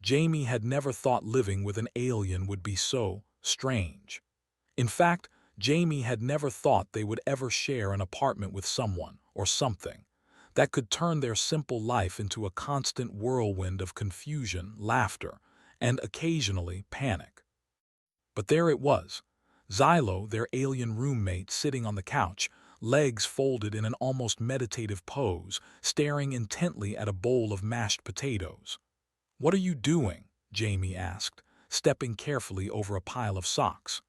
Jamie had never thought living with an alien would be so strange. In fact, Jamie had never thought they would ever share an apartment with someone or something that could turn their simple life into a constant whirlwind of confusion, laughter, and occasionally panic. But there it was, Xylo, their alien roommate, sitting on the couch, legs folded in an almost meditative pose, staring intently at a bowl of mashed potatoes. "What are you doing?" Jamie asked, stepping carefully over a pile of socks.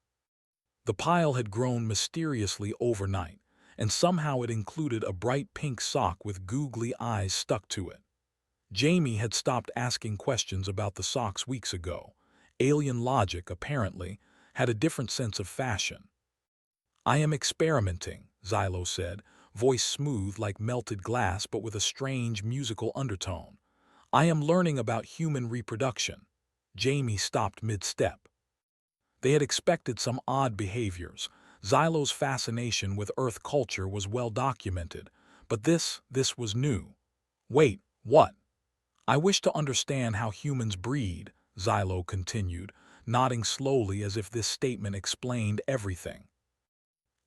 The pile had grown mysteriously overnight, and somehow it included a bright pink sock with googly eyes stuck to it. Jamie had stopped asking questions about the socks weeks ago. Alien logic, apparently, had a different sense of fashion. "I am experimenting," Xylo said, voice smooth like melted glass but with a strange musical undertone. "I am learning about human reproduction." Jamie stopped mid-step. They had expected some odd behaviors. Xylo's fascination with Earth culture was well documented, but this was new. "Wait, what?" "I wish to understand how humans breed," Xylo continued, nodding slowly as if this statement explained everything.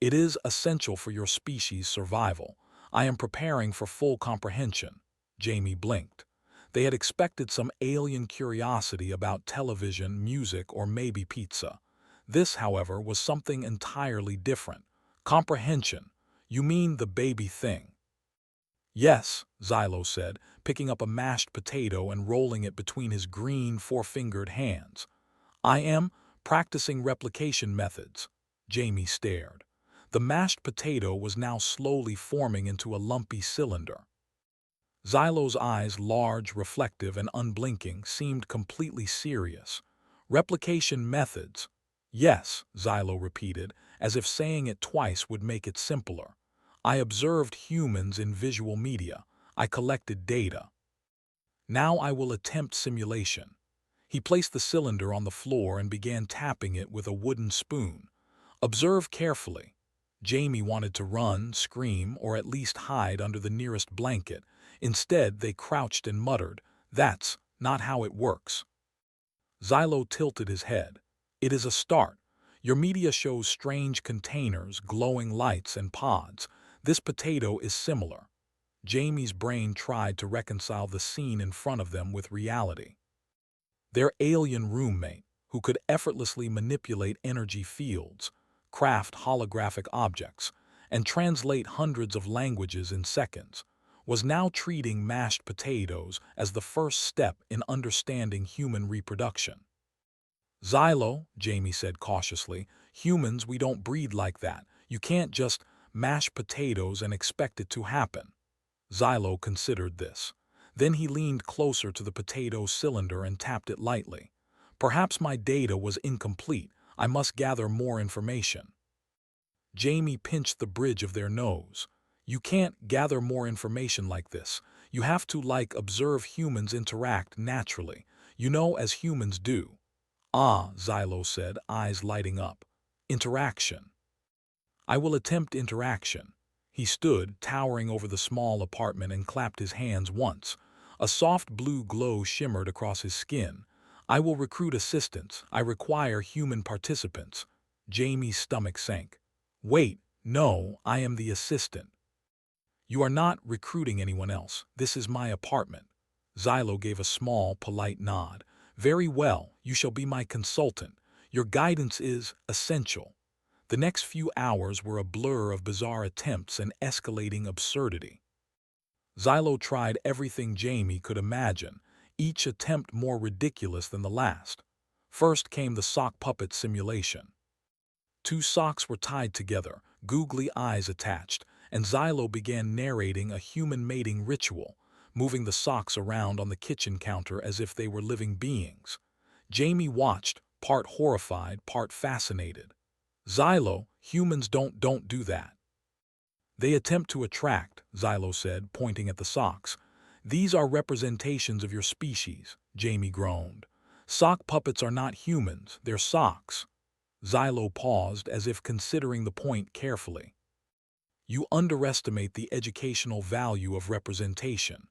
"It is essential for your species' survival. I am preparing for full comprehension." Jamie blinked. They had expected some alien curiosity about television, music, or maybe pizza. This, however, was something entirely different. "Comprehension? You mean the baby thing?" "Yes," Xylo said, picking up a mashed potato and rolling it between his green four-fingered hands. "I am practicing replication methods." Jamie stared. The mashed potato was now slowly forming into a lumpy cylinder. Xylo's eyes, large, reflective, and unblinking, seemed completely serious. "Replication methods?" "Yes," Xylo repeated, as if saying it twice would make it simpler. "I observed humans in visual media. I collected data. Now I will attempt simulation." He placed the cylinder on the floor and began tapping it with a wooden spoon. "Observe carefully." Jamie wanted to run, scream, or at least hide under the nearest blanket. Instead, they crouched and muttered, "That's not how it works." Xylo tilted his head. "It is a start. Your media shows strange containers, glowing lights, and pods. This potato is similar." Jamie's brain tried to reconcile the scene in front of them with reality. Their alien roommate, who could effortlessly manipulate energy fields, craft holographic objects, and translate hundreds of languages in seconds, was now treating mashed potatoes as the first step in understanding human reproduction. "Xylo," Jamie said cautiously, "humans, we don't breed like that. You can't just mash potatoes and expect it to happen." Xylo considered this. Then he leaned closer to the potato cylinder and tapped it lightly. "Perhaps my data was incomplete. I must gather more information." Jamie pinched the bridge of their nose. "You can't gather more information like this. You have to, observe humans interact naturally. You know, as humans do." "Ah," Xylo said, eyes lighting up. "Interaction. I will attempt interaction." He stood, towering over the small apartment, and clapped his hands once. A soft blue glow shimmered across his skin. "I will recruit assistants. I require human participants." Jamie's stomach sank. "Wait, no, I am the assistant." "You are not recruiting anyone else. This is my apartment." Xylo gave a small, polite nod. "Very well, you shall be my consultant. Your guidance is essential." The next few hours were a blur of bizarre attempts and escalating absurdity. Xylo tried everything Jamie could imagine, each attempt more ridiculous than the last. First came the sock puppet simulation. Two socks were tied together, googly eyes attached, and Xylo began narrating a human mating ritual, moving the socks around on the kitchen counter as if they were living beings. Jamie watched, part horrified, part fascinated. "Xylo, humans don't do that." "They attempt to attract," Xylo said, pointing at the socks. "These are representations of your species," Jamie groaned. "Sock puppets are not humans, they're socks." Xylo paused as if considering the point carefully. "You underestimate the educational value of representation."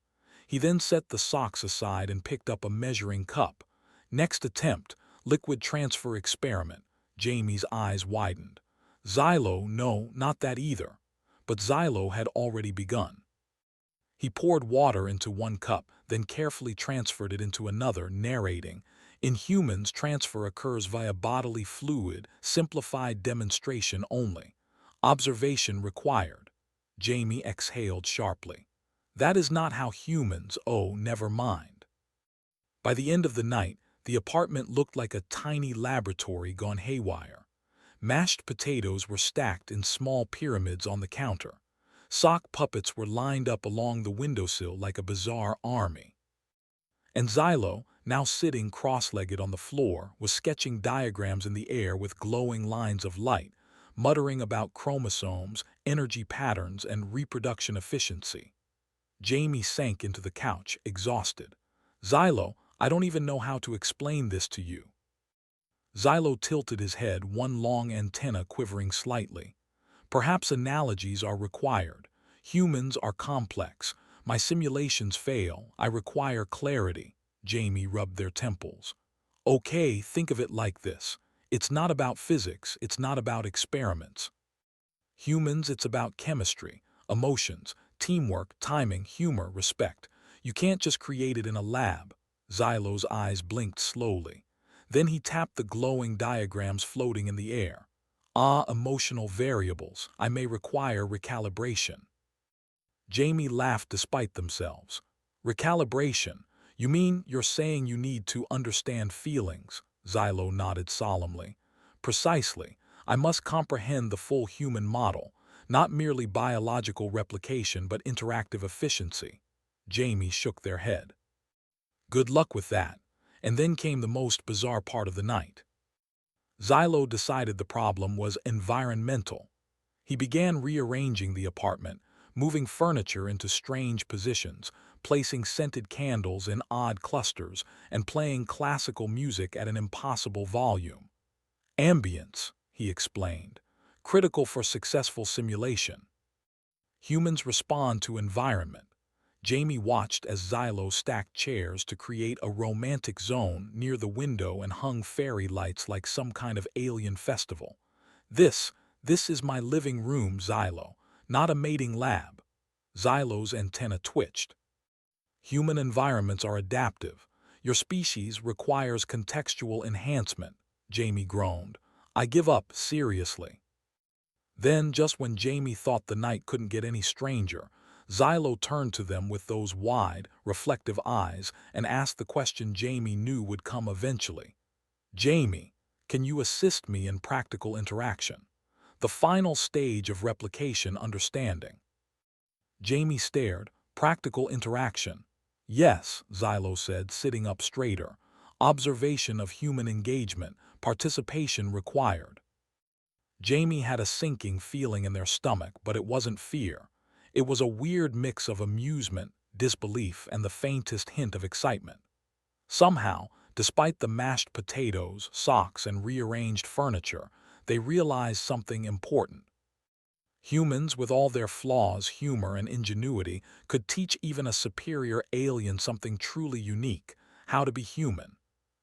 He then set the socks aside and picked up a measuring cup. Next attempt, liquid transfer experiment. Jamie's eyes widened. Xylo, no, not that either. But Xylo had already begun. He poured water into one cup, then carefully transferred it into another, narrating, "In humans, transfer occurs via bodily fluid, simplified demonstration only. Observation required." Jamie exhaled sharply. "That is not how humans, oh, never mind." By the end of the night, the apartment looked like a tiny laboratory gone haywire. Mashed potatoes were stacked in small pyramids on the counter. Sock puppets were lined up along the windowsill like a bizarre army. And Xylo, now sitting cross-legged on the floor, was sketching diagrams in the air with glowing lines of light, muttering about chromosomes, energy patterns, and reproduction efficiency. Jamie sank into the couch, exhausted. "Xylo, I don't even know how to explain this to you." Xylo tilted his head, one long antenna quivering slightly. "Perhaps analogies are required. Humans are complex. My simulations fail. I require clarity." Jamie rubbed their temples. "Okay, think of it like this. It's not about physics, it's not about experiments. Humans, it's about chemistry, emotions, teamwork, timing, humor, respect. You can't just create it in a lab." Xylo's eyes blinked slowly. Then he tapped the glowing diagrams floating in the air. "Ah, emotional variables. I may require recalibration." Jamie laughed despite themselves. "Recalibration? You mean you're saying you need to understand feelings?" Xylo nodded solemnly. "Precisely. I must comprehend the full human model, not merely biological replication but interactive efficiency." Jamie shook their head. "Good luck with that." And then came the most bizarre part of the night. Xylo decided the problem was environmental. He began rearranging the apartment, moving furniture into strange positions, placing scented candles in odd clusters, and playing classical music at an impossible volume. "Ambience," he explained, "critical for successful simulation. Humans respond to environment." Jamie watched as Xylo stacked chairs to create a romantic zone near the window and hung fairy lights like some kind of alien festival. This is my living room, Xylo, not a mating lab." Xylo's antenna twitched. "Human environments are adaptive. Your species requires contextual enhancement," Jamie groaned. "I give up, seriously." Then, just when Jamie thought the night couldn't get any stranger, Xylo turned to them with those wide, reflective eyes and asked the question Jamie knew would come eventually. "Jamie, can you assist me in practical interaction? The final stage of replication understanding." Jamie stared. "Practical interaction?" "Yes," Xylo said, sitting up straighter. "Observation of human engagement, participation required." Jamie had a sinking feeling in their stomach, but it wasn't fear. It was a weird mix of amusement, disbelief, and the faintest hint of excitement. Somehow, despite the mashed potatoes, socks, and rearranged furniture, they realized something important. Humans, with all their flaws, humor, and ingenuity, could teach even a superior alien something truly unique: how to be human.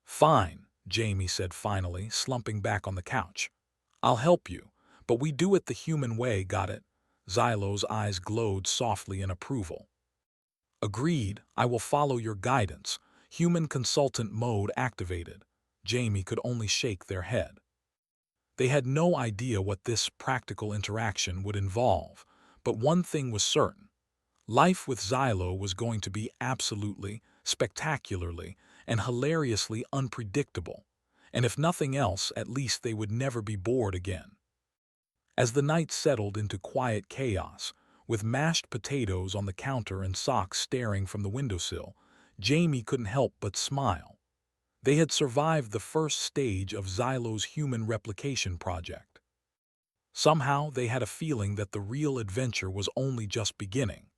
"Fine," Jamie said finally, slumping back on the couch. "I'll help you, but we do it the human way, got it?" Xylo's eyes glowed softly in approval. "Agreed, I will follow your guidance." Human consultant mode activated. Jamie could only shake their head. They had no idea what this practical interaction would involve, but one thing was certain. Life with Xylo was going to be absolutely, spectacularly, and hilariously unpredictable, and if nothing else, at least they would never be bored again. As the night settled into quiet chaos, with mashed potatoes on the counter and socks staring from the windowsill, Jamie couldn't help but smile. They had survived the first stage of Xylo's human replication project. Somehow they had a feeling that the real adventure was only just beginning,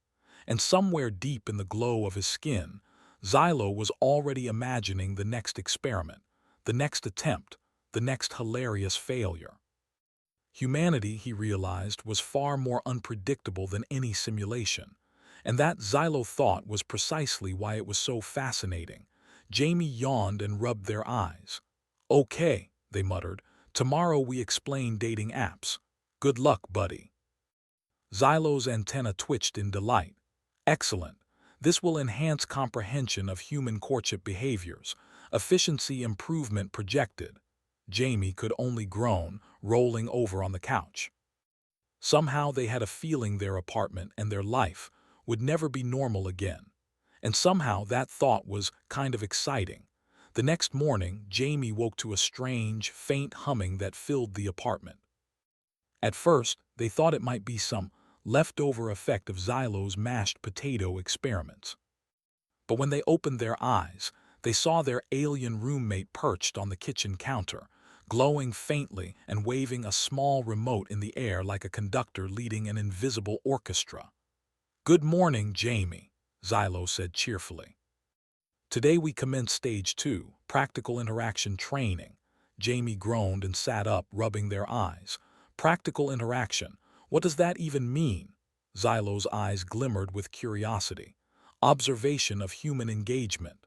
and somewhere deep in the glow of his skin, Xylo was already imagining the next experiment, the next attempt, the next hilarious failure. Humanity, he realized, was far more unpredictable than any simulation, And that Xylo thought was precisely why it was so fascinating. Jamie yawned and rubbed their eyes. "Okay," they muttered. "Tomorrow we explain dating apps. Good luck, buddy." Xylo's antenna twitched in delight. "Excellent. This will enhance comprehension of human courtship behaviors. Efficiency improvement projected." Jamie could only groan, rolling over on the couch. Somehow they had a feeling their apartment and their life would never be normal again. And somehow that thought was kind of exciting. The next morning, Jamie woke to a strange, faint humming that filled the apartment. At first, they thought it might be some leftover effect of Xylo's mashed potato experiments. But when they opened their eyes, they saw their alien roommate perched on the kitchen counter, glowing faintly and waving a small remote in the air like a conductor leading an invisible orchestra. "Good morning, Jamie," Xylo said cheerfully. "Today we commence stage 2, practical interaction training." Jamie groaned and sat up, rubbing their eyes. "Practical interaction? What does that even mean?" Xylo's eyes glimmered with curiosity. "Observation of human engagement.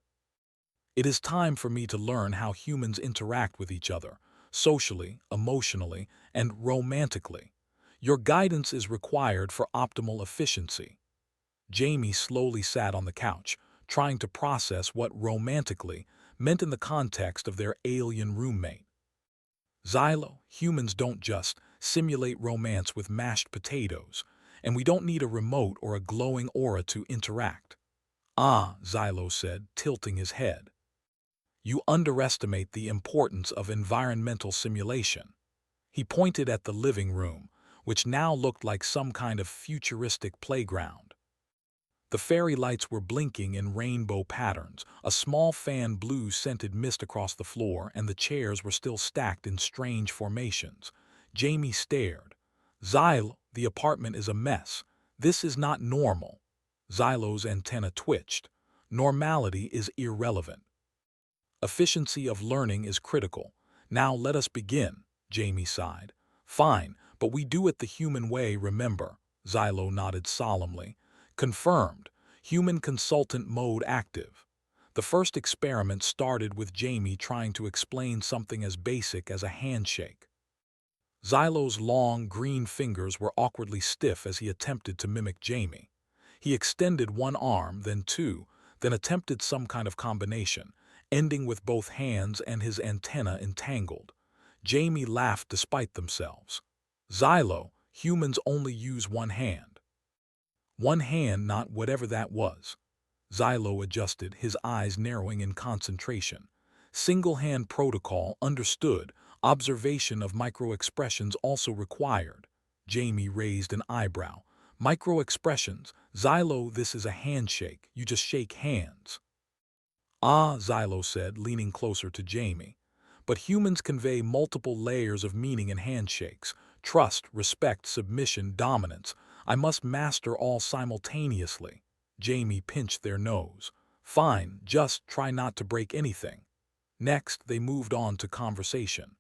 It is time for me to learn how humans interact with each other, socially, emotionally, and romantically. Your guidance is required for optimal efficiency." Jamie slowly sat on the couch, trying to process what romantically meant in the context of their alien roommate. "Xylo, humans don't just simulate romance with mashed potatoes, and we don't need a remote or a glowing aura to interact." "Ah," Xylo said, tilting his head. "You underestimate the importance of environmental simulation." He pointed at the living room, which now looked like some kind of futuristic playground. The fairy lights were blinking in rainbow patterns, a small fan blew scented mist across the floor, and the chairs were still stacked in strange formations. Jamie stared. "Xylo, the apartment is a mess. This is not normal." Xylo's antenna twitched. "Normality is irrelevant. Efficiency of learning is critical. Now let us begin," Jamie sighed. "Fine, but we do it the human way, remember?" Xylo nodded solemnly. "Confirmed. Human consultant mode active." The first experiment started with Jamie trying to explain something as basic as a handshake. Xylo's long, green fingers were awkwardly stiff as he attempted to mimic Jamie. He extended one arm, then two, then attempted some kind of combination, ending with both hands and his antenna entangled. Jamie laughed despite themselves. "Xylo, humans only use one hand." "One hand, not whatever that was." Xylo adjusted, his eyes narrowing in concentration. "Single-hand protocol, understood. Observation of micro-expressions also required." Jamie raised an eyebrow. "Micro-expressions? Xylo, this is a handshake. You just shake hands." "Ah," Xylo said, leaning closer to Jamie. "But humans convey multiple layers of meaning in handshakes. Trust, respect, submission, dominance. I must master all simultaneously." Jamie pinched their nose. "Fine, just try not to break anything." Next, they moved on to conversation.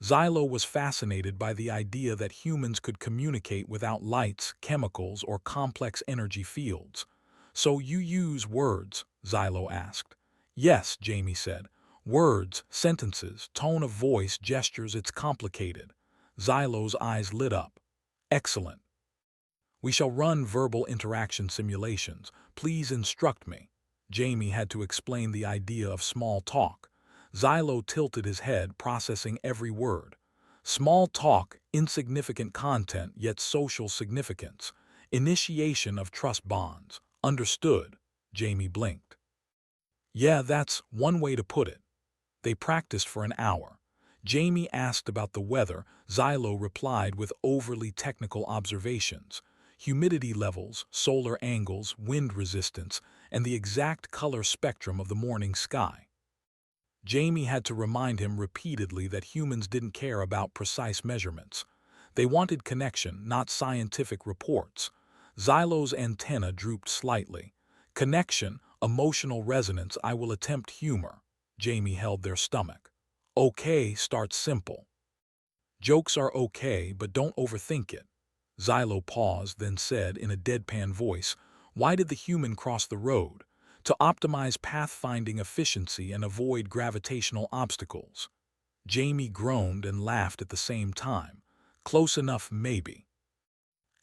Xylo was fascinated by the idea that humans could communicate without lights, chemicals, or complex energy fields. "So you use words?" Xylo asked. "Yes," Jamie said. "Words, sentences, tone of voice, gestures, it's complicated." Xylo's eyes lit up. "Excellent. We shall run verbal interaction simulations. Please instruct me." Jamie had to explain the idea of small talk. Xylo tilted his head, processing every word. "Small talk, insignificant content, yet social significance. Initiation of trust bonds. Understood." Jamie blinked. "Yeah, that's one way to put it." They practiced for an hour. Jamie asked about the weather. Xylo replied with overly technical observations. Humidity levels, solar angles, wind resistance, and the exact color spectrum of the morning sky. Jamie had to remind him repeatedly that humans didn't care about precise measurements. They wanted connection, not scientific reports. Xylo's antenna drooped slightly. "Connection, emotional resonance, I will attempt humor." Jamie held their stomach. "Okay, start simple. Jokes are okay, but don't overthink it." Xylo paused, then said in a deadpan voice, Why did the human cross the road? To optimize pathfinding efficiency and avoid gravitational obstacles. Jamie groaned and laughed at the same time. Close enough, maybe.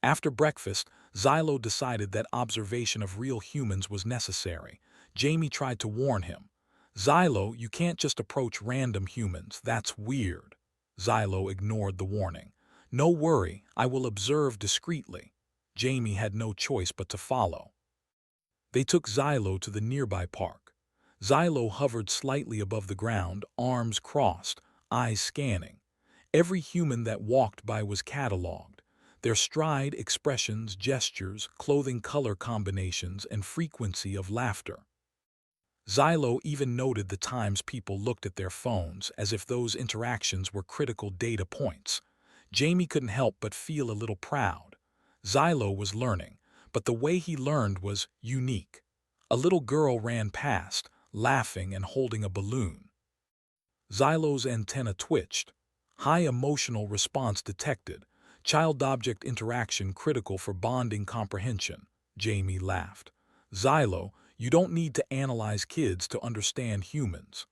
After breakfast, Xylo decided that observation of real humans was necessary. Jamie tried to warn him. Xylo, you can't just approach random humans, that's weird. Xylo ignored the warning. No worry, I will observe discreetly. Jamie had no choice but to follow. They took Xylo to the nearby park. Xylo hovered slightly above the ground, arms crossed, eyes scanning. Every human that walked by was catalogued. Their stride, expressions, gestures, clothing color combinations, and frequency of laughter. Xylo even noted the times people looked at their phones, as if those interactions were critical data points. Jamie couldn't help but feel a little proud. Xylo was learning, but the way he learned was unique. A little girl ran past, laughing and holding a balloon. Xylo's antenna twitched. High emotional response detected. Child-object interaction critical for bonding comprehension. Jamie laughed. Xylo, you don't need to analyze kids to understand humans.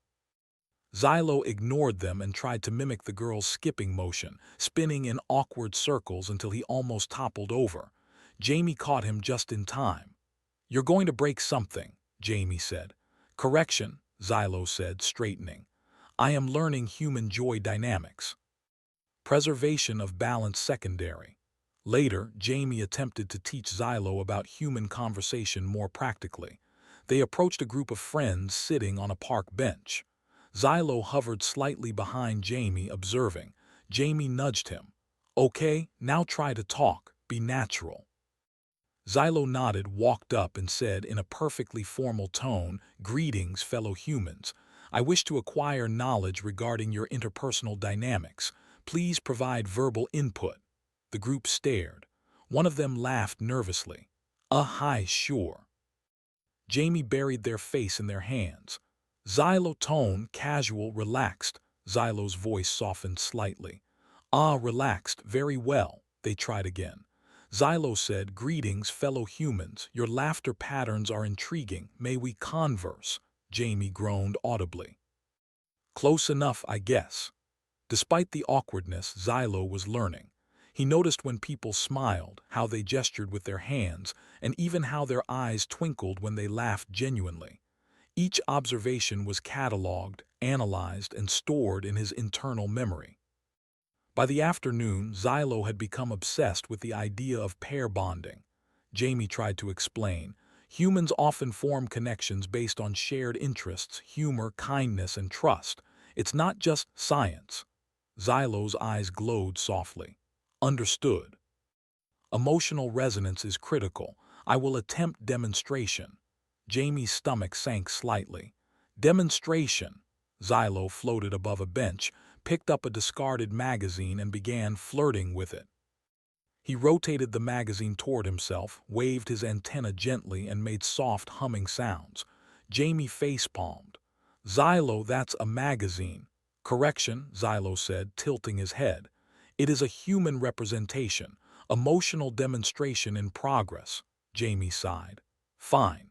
Xylo ignored them and tried to mimic the girl's skipping motion, spinning in awkward circles until he almost toppled over. Jamie caught him just in time. You're going to break something, Jamie said. Correction, Xylo said, straightening. I am learning human joy dynamics. Preservation of balance secondary. Later, Jamie attempted to teach Xylo about human conversation more practically. They approached a group of friends sitting on a park bench. Xylo hovered slightly behind Jamie, observing. Jamie nudged him. Okay, now try to talk, be natural. Xylo nodded, walked up, and said in a perfectly formal tone, Greetings, fellow humans. I wish to acquire knowledge regarding your interpersonal dynamics. Please provide verbal input. The group stared. One of them laughed nervously. Hi, sure. Jamie buried their face in their hands. Xylo tone, casual, relaxed. Xylo's voice softened slightly. Relaxed, very well. They tried again. Xylo said, Greetings, fellow humans. Your laughter patterns are intriguing. May we converse? Jamie groaned audibly. Close enough, I guess. Despite the awkwardness, Xylo was learning. He noticed when people smiled, how they gestured with their hands, and even how their eyes twinkled when they laughed genuinely. Each observation was catalogued, analyzed, and stored in his internal memory. By the afternoon, Xylo had become obsessed with the idea of pair bonding. Jamie tried to explain. Humans often form connections based on shared interests, humor, kindness, and trust. It's not just science. Xylo's eyes glowed softly. Understood. Emotional resonance is critical. I will attempt demonstration. Jamie's stomach sank slightly. Demonstration. Xylo floated above a bench, picked up a discarded magazine and began flirting with it. He rotated the magazine toward himself, waved his antenna gently, and made soft humming sounds. Jamie facepalmed. Xylo, that's a magazine. Correction, Xylo said, tilting his head. It is a human representation, emotional demonstration in progress. Jamie sighed. Fine.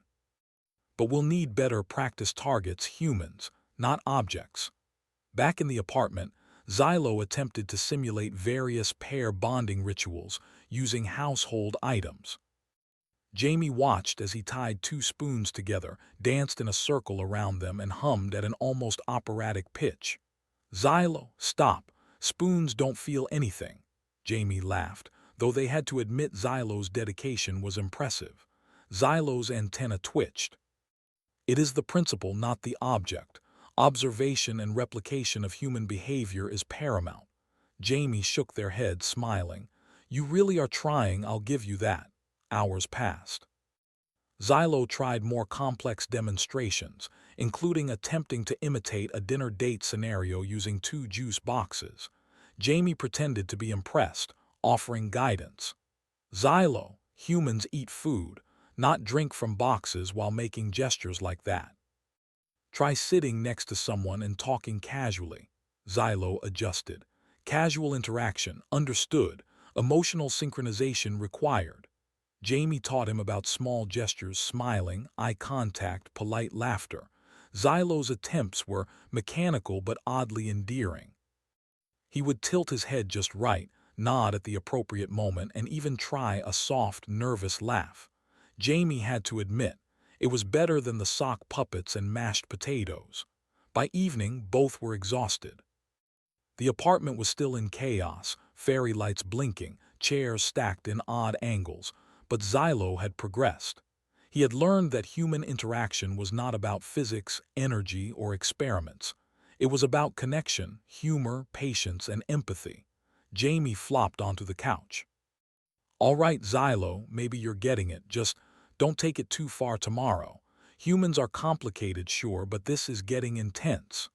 But we'll need better practice targets, humans, not objects. Back in the apartment, Xylo attempted to simulate various pair bonding rituals using household items. Jamie watched as he tied two spoons together, danced in a circle around them, and hummed at an almost operatic pitch. Xylo, stop. Spoons don't feel anything. Jamie laughed, though they had to admit Xylo's dedication was impressive. Xylo's antenna twitched. It is the principle, not the object. Observation and replication of human behavior is paramount. Jamie shook their heads, smiling. You really are trying, I'll give you that. Hours passed. Xylo tried more complex demonstrations, including attempting to imitate a dinner date scenario using two juice boxes. Jamie pretended to be impressed, offering guidance. Xylo, humans eat food, not drink from boxes while making gestures like that. Try sitting next to someone and talking casually. Xylo adjusted. Casual interaction, understood. Emotional synchronization required. Jamie taught him about small gestures, smiling, eye contact, polite laughter. Xylo's attempts were mechanical but oddly endearing. He would tilt his head just right, nod at the appropriate moment, and even try a soft, nervous laugh. Jamie had to admit, it was better than the sock puppets and mashed potatoes. By evening, both were exhausted. The apartment was still in chaos, fairy lights blinking, chairs stacked in odd angles, but Xylo had progressed. He had learned that human interaction was not about physics, energy, or experiments. It was about connection, humor, patience, and empathy. Jamie flopped onto the couch. "All right, Xylo, maybe you're getting it. Just don't take it too far tomorrow. Humans are complicated, sure, but this is getting intense."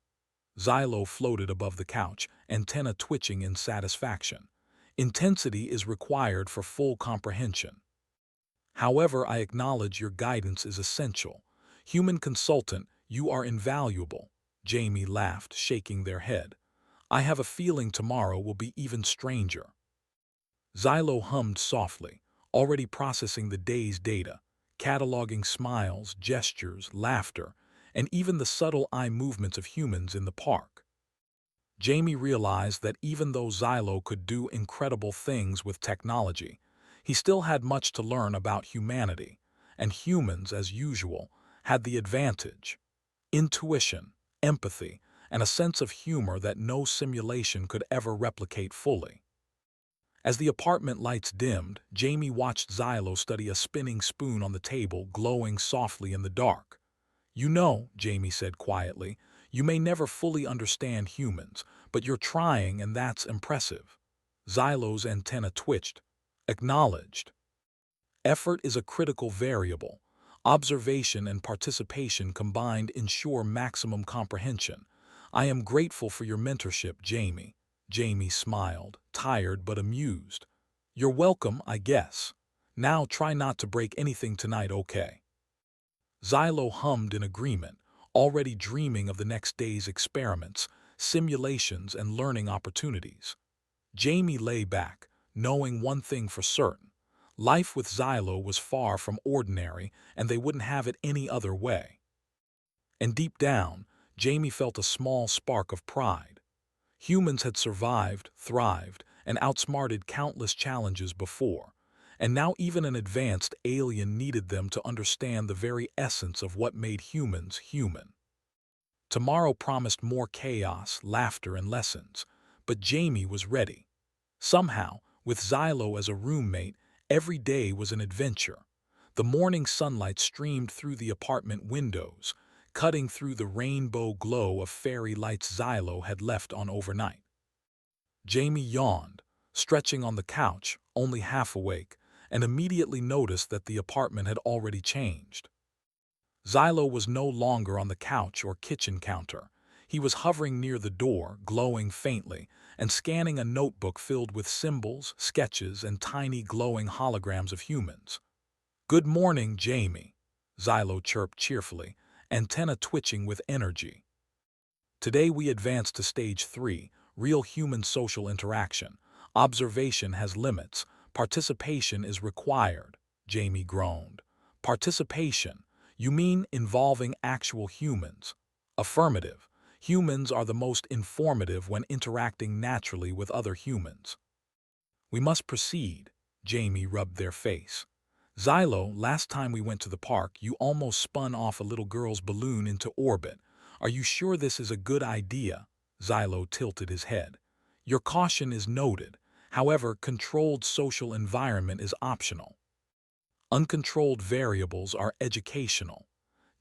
Xylo floated above the couch, antenna twitching in satisfaction. "Intensity is required for full comprehension. However, I acknowledge your guidance is essential. Human consultant, you are invaluable." Jamie laughed, shaking their head. "I have a feeling tomorrow will be even stranger." Xylo hummed softly, already processing the day's data, cataloging smiles, gestures, laughter, and even the subtle eye movements of humans in the park. Jamie realized that even though Xylo could do incredible things with technology, he still had much to learn about humanity, and humans, as usual, had the advantage: intuition, empathy, and a sense of humor that no simulation could ever replicate fully. As the apartment lights dimmed, Jamie watched Xylo study a spinning spoon on the table, glowing softly in the dark. "You know," Jamie said quietly, "you may never fully understand humans, but you're trying, and that's impressive." Xylo's antenna twitched. "Acknowledged." Effort is a critical variable. Observation and participation combined ensure maximum comprehension. "I am grateful for your mentorship, Jamie." Jamie smiled, tired but amused. "You're welcome, I guess. Now try not to break anything tonight, okay?" Xylo hummed in agreement, already dreaming of the next day's experiments, simulations, and learning opportunities. Jamie lay back, knowing one thing for certain: life with Xylo was far from ordinary, and they wouldn't have it any other way. And deep down, Jamie felt a small spark of pride. Humans had survived, thrived, and outsmarted countless challenges before, and now even an advanced alien needed them to understand the very essence of what made humans human. Tomorrow promised more chaos, laughter, and lessons, but Jamie was ready. Somehow, with Xylo as a roommate, every day was an adventure. The morning sunlight streamed through the apartment windows, cutting through the rainbow glow of fairy lights Xylo had left on overnight. Jamie yawned, stretching on the couch, only half awake, and immediately noticed that the apartment had already changed. Xylo was no longer on the couch or kitchen counter. He was hovering near the door, glowing faintly, and scanning a notebook filled with symbols, sketches, and tiny glowing holograms of humans. "Good morning, Jamie," Xylo chirped cheerfully, antenna twitching with energy. "Today we advance to stage 3, real human social interaction. Observation has limits. Participation is required." Jamie groaned. "Participation? You mean involving actual humans?" "Affirmative. Humans are the most informative when interacting naturally with other humans." "We must proceed." Jamie rubbed their face. "Xylo, last time we went to the park, you almost spun off a little girl's balloon into orbit. Are you sure this is a good idea?" Xylo tilted his head. "Your caution is noted. However, controlled social environment is optional. Uncontrolled variables are educational."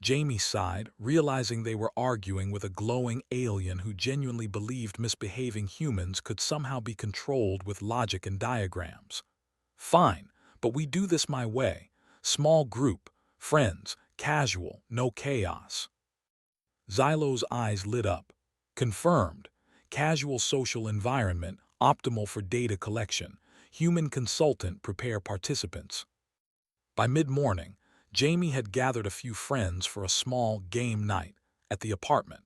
Jamie sighed, realizing they were arguing with a glowing alien who genuinely believed misbehaving humans could somehow be controlled with logic and diagrams. "Fine, but we do this my way. Small group, friends, casual, no chaos." Xylo's eyes lit up. "Confirmed. Casual social environment, optimal for data collection. Human consultant, prepare participants." By mid-morning, Jamie had gathered a few friends for a small game night at the apartment,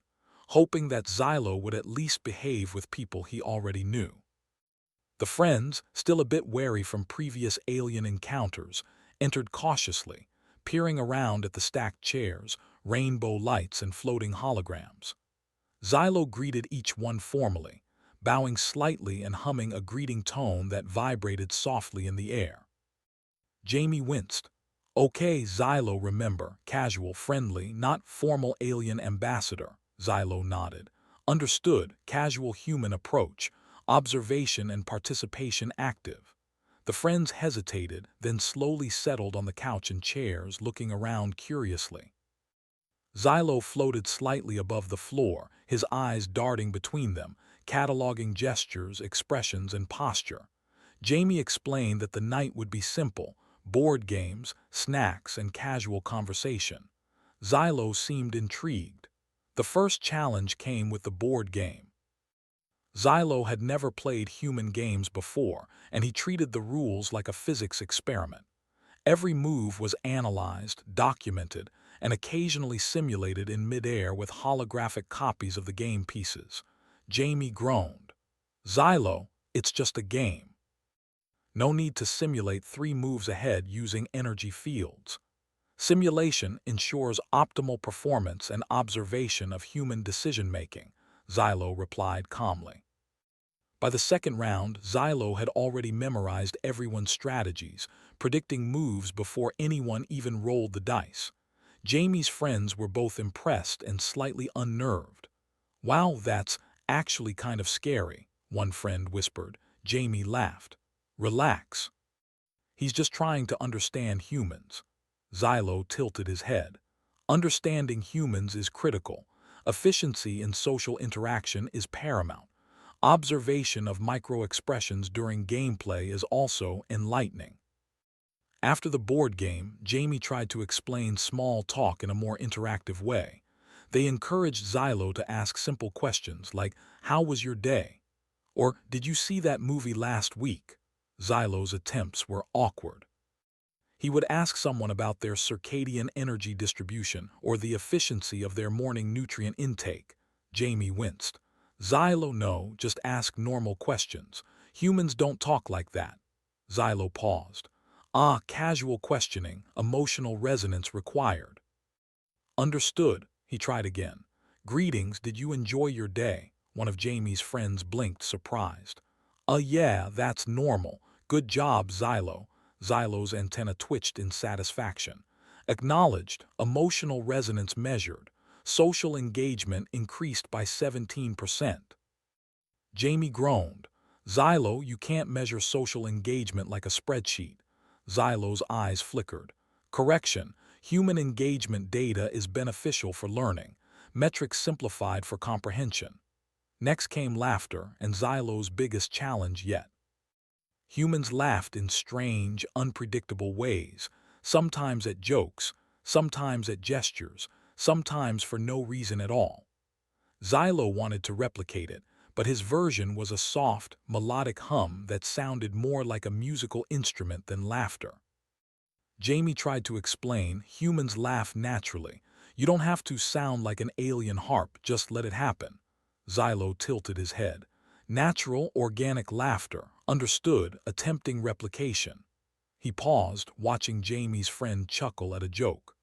hoping that Xylo would at least behave with people he already knew. The friends, still a bit wary from previous alien encounters, entered cautiously, peering around at the stacked chairs, rainbow lights, and floating holograms. Xylo greeted each one formally, bowing slightly and humming a greeting tone that vibrated softly in the air. Jamie winced. Okay, Xylo, remember, casual, friendly, not formal alien ambassador. Xylo nodded. Understood, casual human approach, observation and participation active. The friends hesitated, then slowly settled on the couch and chairs, looking around curiously. Xylo floated slightly above the floor, his eyes darting between them, cataloging gestures, expressions, and posture. Jamie explained that the night would be simple: board games, snacks, and casual conversation. Xylo seemed intrigued. The first challenge came with the board game. Xylo had never played human games before, and he treated the rules like a physics experiment. Every move was analyzed, documented, and occasionally simulated in midair with holographic copies of the game pieces. Jamie groaned. Xylo, it's just a game. No need to simulate 3 moves ahead using energy fields. Simulation ensures optimal performance and observation of human decision-making, Xylo replied calmly. By the second round, Xylo had already memorized everyone's strategies, predicting moves before anyone even rolled the dice. Jamie's friends were both impressed and slightly unnerved. Wow, that's actually kind of scary, one friend whispered. Jamie laughed. Relax. He's just trying to understand humans. Xylo tilted his head. Understanding humans is critical. Efficiency in social interaction is paramount. Observation of micro-expressions during gameplay is also enlightening. After the board game, Jamie tried to explain small talk in a more interactive way. They encouraged Xylo to ask simple questions like, "How was your day?" or "Did you see that movie last week?" Xylo's attempts were awkward. He would ask someone about their circadian energy distribution or the efficiency of their morning nutrient intake. Jamie winced. Xylo, no, just ask normal questions. Humans don't talk like that. Xylo paused. Ah, casual questioning, emotional resonance required. Understood, he tried again. Greetings, did you enjoy your day? One of Jamie's friends blinked, surprised. Yeah, that's normal. Good job, Xylo. Xylo's antenna twitched in satisfaction. Acknowledged, emotional resonance measured. Social engagement increased by 17%. Jamie groaned. Xylo, you can't measure social engagement like a spreadsheet. Xylo's eyes flickered. Correction, human engagement data is beneficial for learning. Metrics simplified for comprehension. Next came laughter, and Xylo's biggest challenge yet. Humans laughed in strange, unpredictable ways, sometimes at jokes, sometimes at gestures, sometimes for no reason at all. Xylo wanted to replicate it, but his version was a soft, melodic hum that sounded more like a musical instrument than laughter. Jamie tried to explain, humans laugh naturally. You don't have to sound like an alien harp, just let it happen. Xylo tilted his head. Natural, organic laughter, understood, attempting replication. He paused, watching Jamie's friend chuckle at a joke.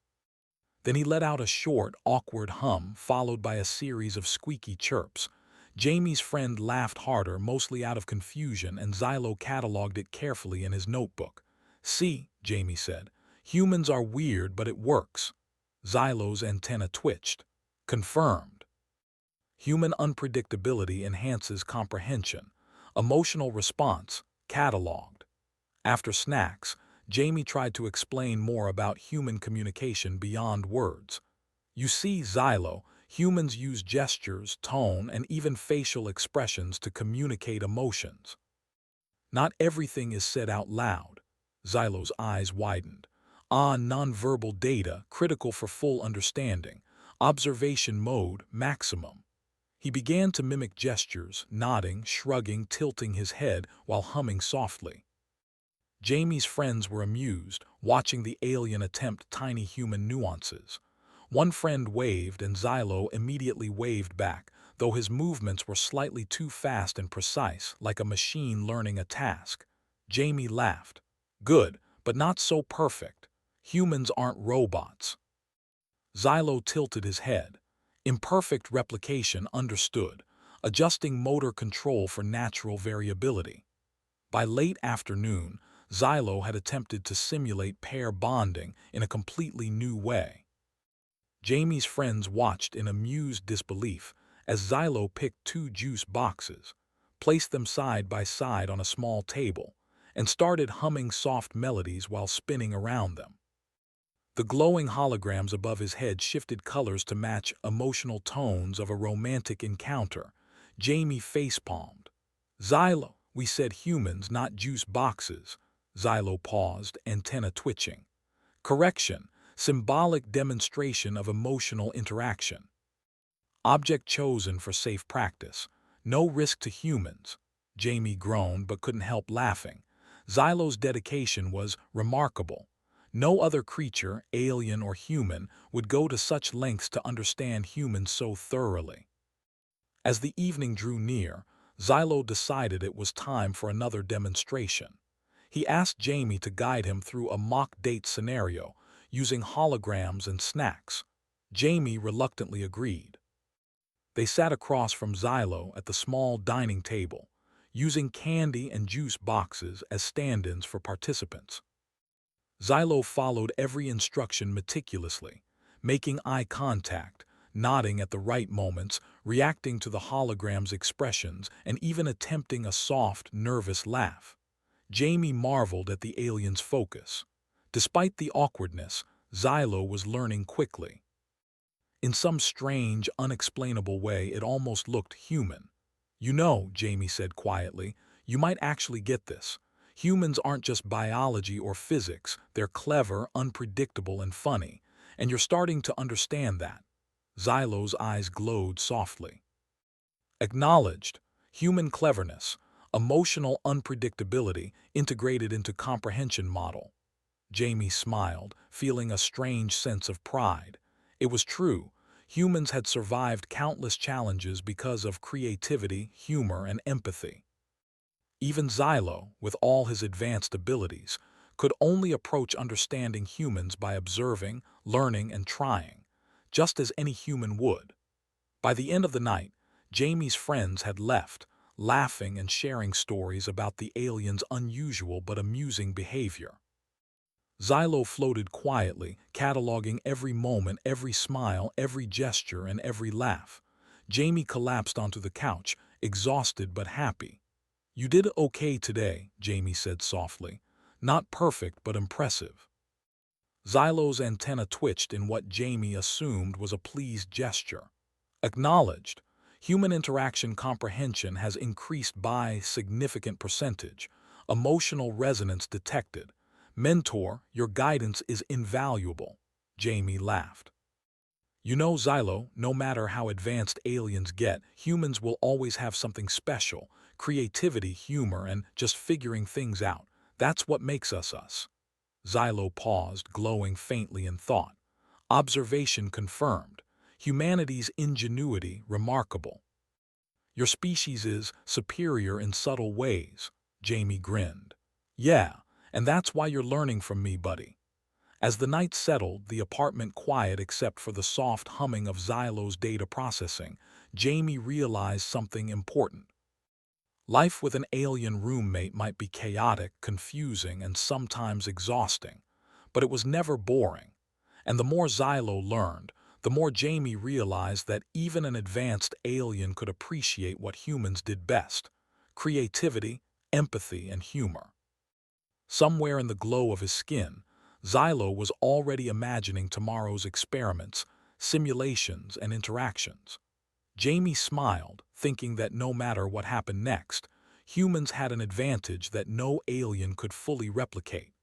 Then he let out a short, awkward hum, followed by a series of squeaky chirps. Jamie's friend laughed harder, mostly out of confusion, and Xylo cataloged it carefully in his notebook. See, Jamie said, humans are weird, but it works. Xylo's antenna twitched. Confirmed. Human unpredictability enhances comprehension. Emotional response, cataloged. After snacks, Jamie tried to explain more about human communication beyond words. You see, Xylo, humans use gestures, tone, and even facial expressions to communicate emotions. Not everything is said out loud. Xylo's eyes widened. Ah, nonverbal data, critical for full understanding. Observation mode, maximum. He began to mimic gestures, nodding, shrugging, tilting his head while humming softly. Jamie's friends were amused, watching the alien attempt tiny human nuances. One friend waved, and Xylo immediately waved back, though his movements were slightly too fast and precise, like a machine learning a task. Jamie laughed. Good, but not so perfect. Humans aren't robots. Xylo tilted his head. Imperfect replication understood, adjusting motor control for natural variability. By late afternoon, Xylo had attempted to simulate pair bonding in a completely new way. Jamie's friends watched in amused disbelief as Xylo picked two juice boxes, placed them side by side on a small table, and started humming soft melodies while spinning around them. The glowing holograms above his head shifted colors to match emotional tones of a romantic encounter. Jamie facepalmed. Xylo, we said humans, not juice boxes. Xylo paused, antenna twitching. Correction, symbolic demonstration of emotional interaction. Object chosen for safe practice. No risk to humans. Jamie groaned but couldn't help laughing. Xylo's dedication was remarkable. No other creature, alien or human, would go to such lengths to understand humans so thoroughly. As the evening drew near, Xylo decided it was time for another demonstration. He asked Jamie to guide him through a mock date scenario, using holograms and snacks. Jamie reluctantly agreed. They sat across from Xylo at the small dining table, using candy and juice boxes as stand-ins for participants. Xylo followed every instruction meticulously, making eye contact, nodding at the right moments, reacting to the hologram's expressions, and even attempting a soft, nervous laugh. Jamie marveled at the alien's focus. Despite the awkwardness, Xylo was learning quickly. In some strange, unexplainable way, it almost looked human. You know, Jamie said quietly, you might actually get this. Humans aren't just biology or physics, they're clever, unpredictable, and funny. And you're starting to understand that. Xylo's eyes glowed softly. Acknowledged. Human cleverness, emotional unpredictability integrated into comprehension model. Jamie smiled, feeling a strange sense of pride. It was true. Humans had survived countless challenges because of creativity, humor, and empathy. Even Xylo, with all his advanced abilities, could only approach understanding humans by observing, learning, and trying, just as any human would. By the end of the night, Jamie's friends had left, laughing and sharing stories about the alien's unusual but amusing behavior. Xylo floated quietly, cataloging every moment, every smile, every gesture, and every laugh. Jamie collapsed onto the couch, exhausted but happy. You did okay today, Jamie said softly. Not perfect, but impressive. Xylo's antenna twitched in what Jamie assumed was a pleased gesture. Acknowledged. Human interaction comprehension has increased by significant percentage. Emotional resonance detected. Mentor, your guidance is invaluable. Jamie laughed. You know, Xylo, no matter how advanced aliens get, humans will always have something special. Creativity, humor, and just figuring things out. That's what makes us us. Xylo paused, glowing faintly in thought. Observation confirmed. Humanity's ingenuity remarkable. Your species is superior in subtle ways, Jamie grinned. Yeah, and that's why you're learning from me, buddy. As the night settled, the apartment quiet except for the soft humming of Xylo's data processing, Jamie realized something important. Life with an alien roommate might be chaotic, confusing, and sometimes exhausting, but it was never boring. And the more Xylo learned, the more Jamie realized that even an advanced alien could appreciate what humans did best: creativity, empathy, and humor. Somewhere in the glow of his skin, Xylo was already imagining tomorrow's experiments, simulations, and interactions. Jamie smiled, thinking that no matter what happened next, humans had an advantage that no alien could fully replicate.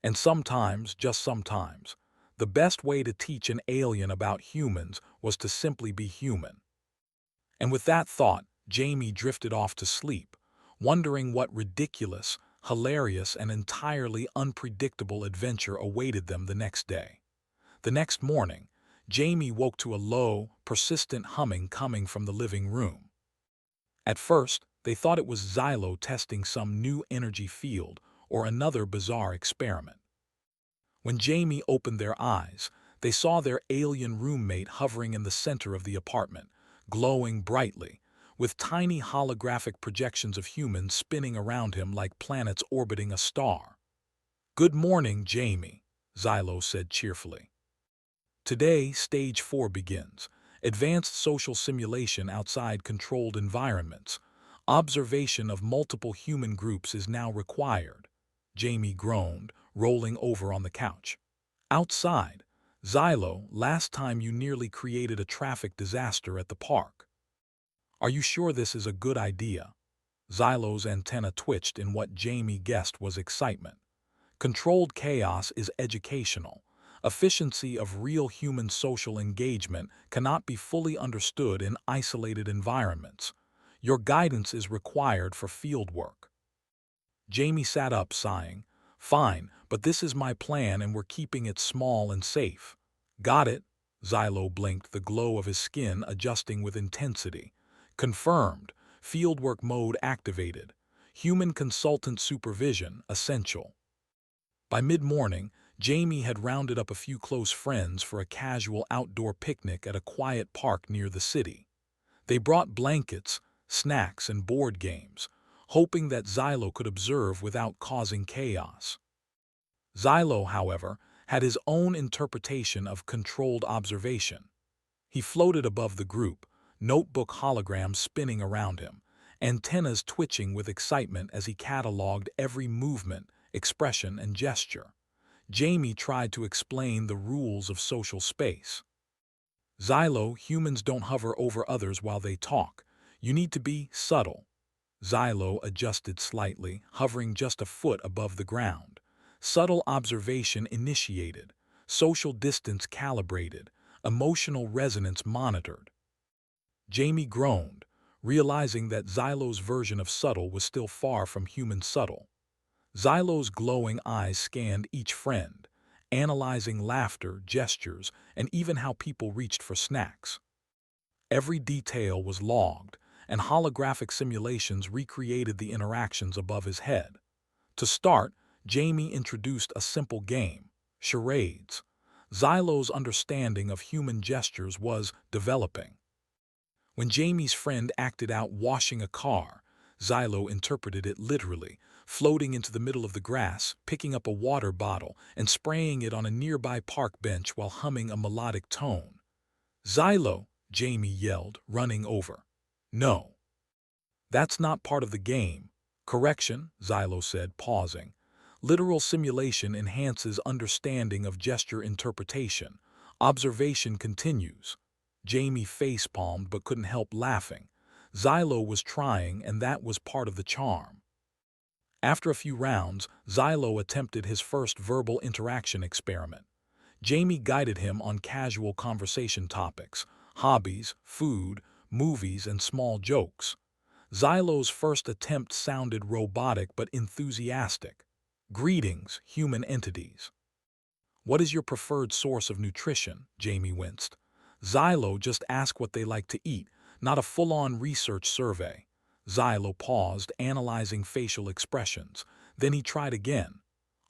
And sometimes, just sometimes, the best way to teach an alien about humans was to simply be human. And with that thought, Jamie drifted off to sleep, wondering what ridiculous, hilarious, and entirely unpredictable adventure awaited them the next day. The next morning, Jamie woke to a low, persistent humming coming from the living room. At first, they thought it was Xylo testing some new energy field or another bizarre experiment. When Jamie opened their eyes, they saw their alien roommate hovering in the center of the apartment, glowing brightly, with tiny holographic projections of humans spinning around him like planets orbiting a star. "Good morning, Jamie," Xylo said cheerfully. "Today, Stage 4 begins. Advanced social simulation outside controlled environments. Observation of multiple human groups is now required," Jamie groaned, rolling over on the couch. "Outside, Xylo, last time you nearly created a traffic disaster at the park. Are you sure this is a good idea?" Xylo's antenna twitched in what Jamie guessed was excitement. Controlled chaos is educational. Efficiency of real human social engagement cannot be fully understood in isolated environments. Your guidance is required for field work. Jamie sat up, sighing. "Fine, but this is my plan and we're keeping it small and safe." "Got it." Xylo blinked, the glow of his skin adjusting with intensity. "Confirmed. Fieldwork mode activated. Human consultant supervision essential." By mid-morning, Jamie had rounded up a few close friends for a casual outdoor picnic at a quiet park near the city. They brought blankets, snacks, and board games, hoping that Xylo could observe without causing chaos. Xylo, however, had his own interpretation of controlled observation. He floated above the group, notebook holograms spinning around him, antennas twitching with excitement as he cataloged every movement, expression, and gesture. Jamie tried to explain the rules of social space. "Xylo, humans don't hover over others while they talk. You need to be subtle." Xylo adjusted slightly, hovering just a foot above the ground. Subtle observation initiated, social distance calibrated, emotional resonance monitored. Jamie groaned, realizing that Xylo's version of subtle was still far from human subtle. Xylo's glowing eyes scanned each friend, analyzing laughter, gestures, and even how people reached for snacks. Every detail was logged, and holographic simulations recreated the interactions above his head. To start, Jamie introduced a simple game, charades. Xylo's understanding of human gestures was developing. When Jamie's friend acted out washing a car, Xylo interpreted it literally, floating into the middle of the grass, picking up a water bottle, and spraying it on a nearby park bench while humming a melodic tone. "Xylo!" Jamie yelled, running over. "No. That's not part of the game." "Correction," Xylo said, pausing. "Literal simulation enhances understanding of gesture interpretation. Observation continues." Jamie facepalmed but couldn't help laughing. Xylo was trying, and that was part of the charm. After a few rounds, Xylo attempted his first verbal interaction experiment. Jamie guided him on casual conversation topics, hobbies, food, movies, and small jokes. Xylo's first attempt sounded robotic but enthusiastic. "Greetings, human entities." "What is your preferred source of nutrition?" Jamie winced. "Xylo, just ask what they like to eat, not a full-on research survey." Xylo paused, analyzing facial expressions. Then he tried again.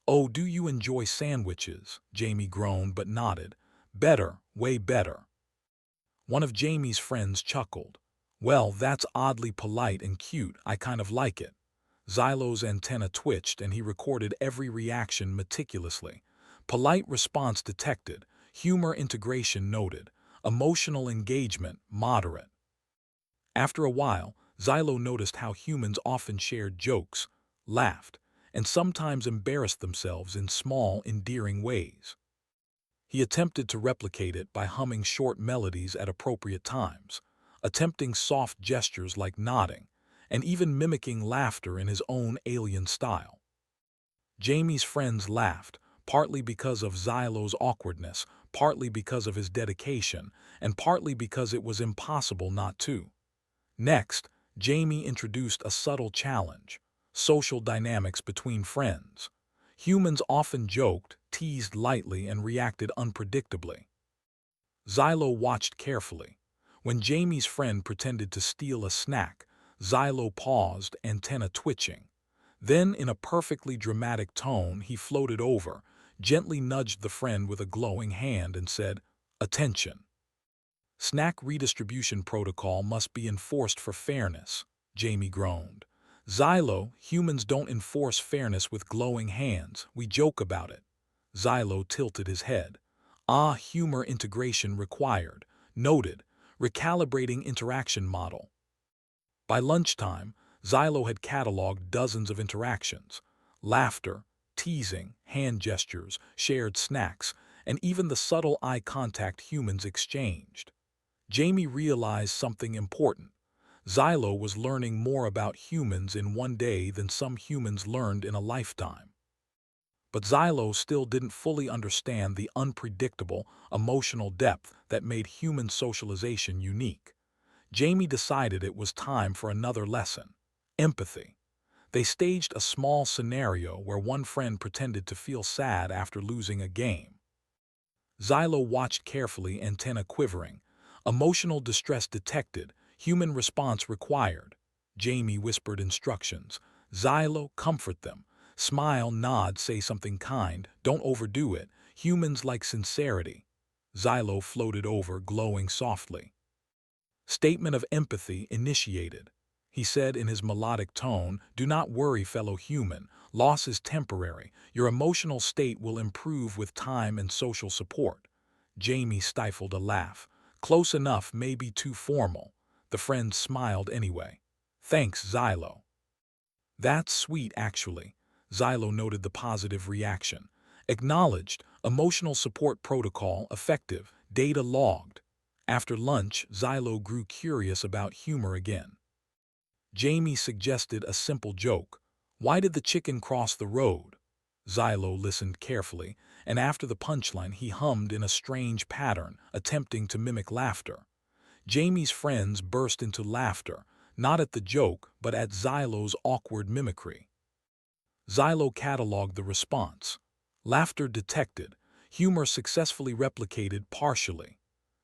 "Oh, do you enjoy sandwiches?" Jamie groaned but nodded. "Better, way better." One of Jamie's friends chuckled. "Well, that's oddly polite and cute. I kind of like it." Xylo's antenna twitched and he recorded every reaction meticulously. Polite response detected, humor integration noted, emotional engagement moderate. After a while, Xylo noticed how humans often shared jokes, laughed, and sometimes embarrassed themselves in small, endearing ways. He attempted to replicate it by humming short melodies at appropriate times, attempting soft gestures like nodding, and even mimicking laughter in his own alien style. Jamie's friends laughed, partly because of Xylo's awkwardness, partly because of his dedication, and partly because it was impossible not to. Next, Jamie introduced a subtle challenge: social dynamics between friends. Humans often joked, teased lightly, and reacted unpredictably. Xylo watched carefully. When Jamie's friend pretended to steal a snack, Xylo paused, antenna twitching. Then, in a perfectly dramatic tone, he floated over, gently nudged the friend with a glowing hand and said, "Attention. Snack redistribution protocol must be enforced for fairness," Jamie groaned. "Xylo, humans don't enforce fairness with glowing hands. We joke about it." Xylo tilted his head. "Ah, humor integration required. Noted. Recalibrating interaction model." By lunchtime, Xylo had cataloged dozens of interactions. Laughter, teasing, hand gestures, shared snacks, and even the subtle eye contact humans exchanged. Jamie realized something important. Xylo was learning more about humans in one day than some humans learned in a lifetime. But Xylo still didn't fully understand the unpredictable, emotional depth that made human socialization unique. Jamie decided it was time for another lesson: empathy. They staged a small scenario where one friend pretended to feel sad after losing a game. Xylo watched carefully, antenna quivering. Emotional distress detected, human response required. Jamie whispered instructions. "Xylo, comfort them. Smile, nod, say something kind. Don't overdo it. Humans like sincerity." Xylo floated over, glowing softly. "Statement of empathy initiated." He said in his melodic tone, "Do not worry, fellow human. Loss is temporary. Your emotional state will improve with time and social support." Jamie stifled a laugh. "Close enough, maybe too formal." The friend smiled anyway. "Thanks, Xylo." "That's sweet, actually." Xylo noted the positive reaction. "Acknowledged. Emotional support protocol effective. Data logged." After lunch, Xylo grew curious about humor again. Jamie suggested a simple joke. "Why did the chicken cross the road?" Xylo listened carefully, and after the punchline he hummed in a strange pattern, attempting to mimic laughter. Jamie's friends burst into laughter, not at the joke, but at Xylo's awkward mimicry. Xylo cataloged the response. Laughter detected. Humor successfully replicated partially.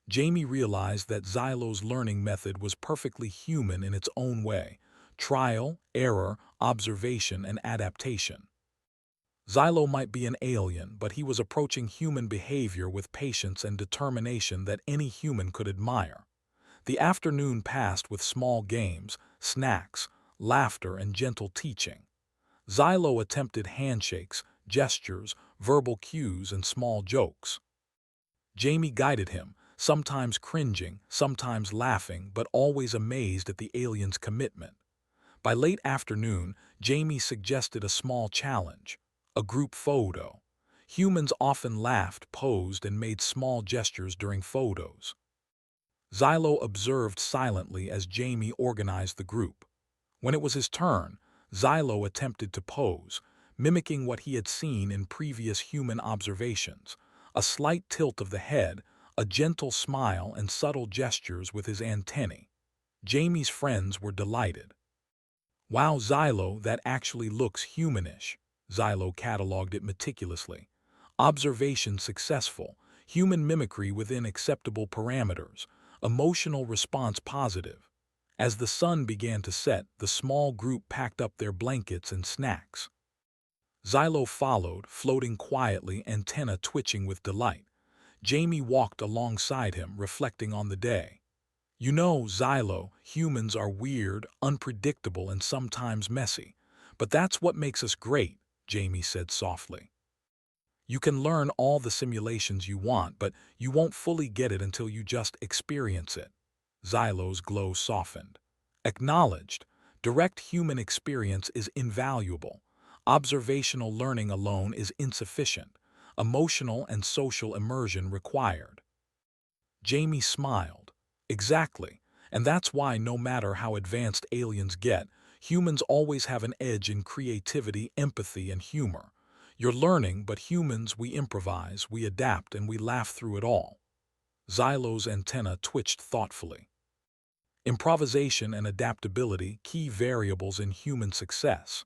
Jamie realized that Xylo's learning method was perfectly human in its own way: trial, error, observation, and adaptation. Xylo might be an alien, but he was approaching human behavior with patience and determination that any human could admire. The afternoon passed with small games, snacks, laughter, and gentle teaching. Xylo attempted handshakes, gestures, verbal cues, and small jokes. Jamie guided him, sometimes cringing, sometimes laughing, but always amazed at the alien's commitment. By late afternoon, Jamie suggested a small challenge: a group photo. Humans often laughed, posed, and made small gestures during photos. Xylo observed silently as Jamie organized the group. When it was his turn, Xylo attempted to pose, mimicking what he had seen in previous human observations: a slight tilt of the head, a gentle smile, and subtle gestures with his antennae. Jamie's friends were delighted. "Wow, Xylo, that actually looks humanish." Xylo cataloged it meticulously. "Observation successful, human mimicry within acceptable parameters, emotional response positive." As the sun began to set, the small group packed up their blankets and snacks. Xylo followed, floating quietly, antenna twitching with delight. Jamie walked alongside him, reflecting on the day. "You know, Xylo, humans are weird, unpredictable, and sometimes messy. But that's what makes us great," Jamie said softly. "You can learn all the simulations you want, but you won't fully get it until you just experience it." Xylo's glow softened. "Acknowledged. Direct human experience is invaluable. Observational learning alone is insufficient. Emotional and social immersion required." Jamie smiled. "Exactly. And that's why, no matter how advanced aliens get, humans always have an edge in creativity, empathy, and humor. You're learning, but humans, we improvise, we adapt, and we laugh through it all." Xylo's antenna twitched thoughtfully. "Improvisation and adaptability, key variables in human success.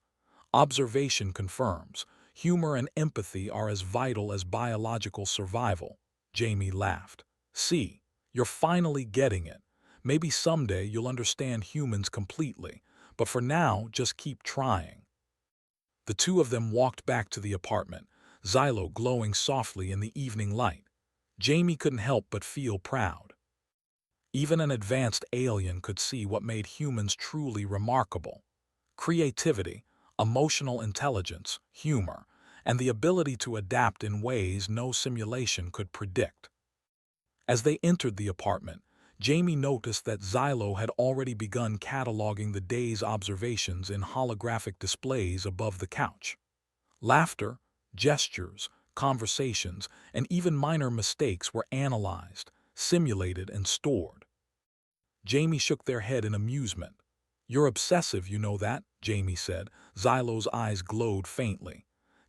Observation confirms. Humor and empathy are as vital as biological survival." Jamie laughed. "See, you're finally getting it. Maybe someday you'll understand humans completely, but for now, just keep trying." The two of them walked back to the apartment, Xylo glowing softly in the evening light. Jamie couldn't help but feel proud. Even an advanced alien could see what made humans truly remarkable: creativity, emotional intelligence, humor, and the ability to adapt in ways no simulation could predict. As they entered the apartment, Jamie noticed that Xylo had already begun cataloging the day's observations in holographic displays above the couch. Laughter, gestures, conversations, and even minor mistakes were analyzed, simulated, and stored. Jamie shook their head in amusement. "You're obsessive, you know that," Jamie said. Xylo's eyes glowed faintly.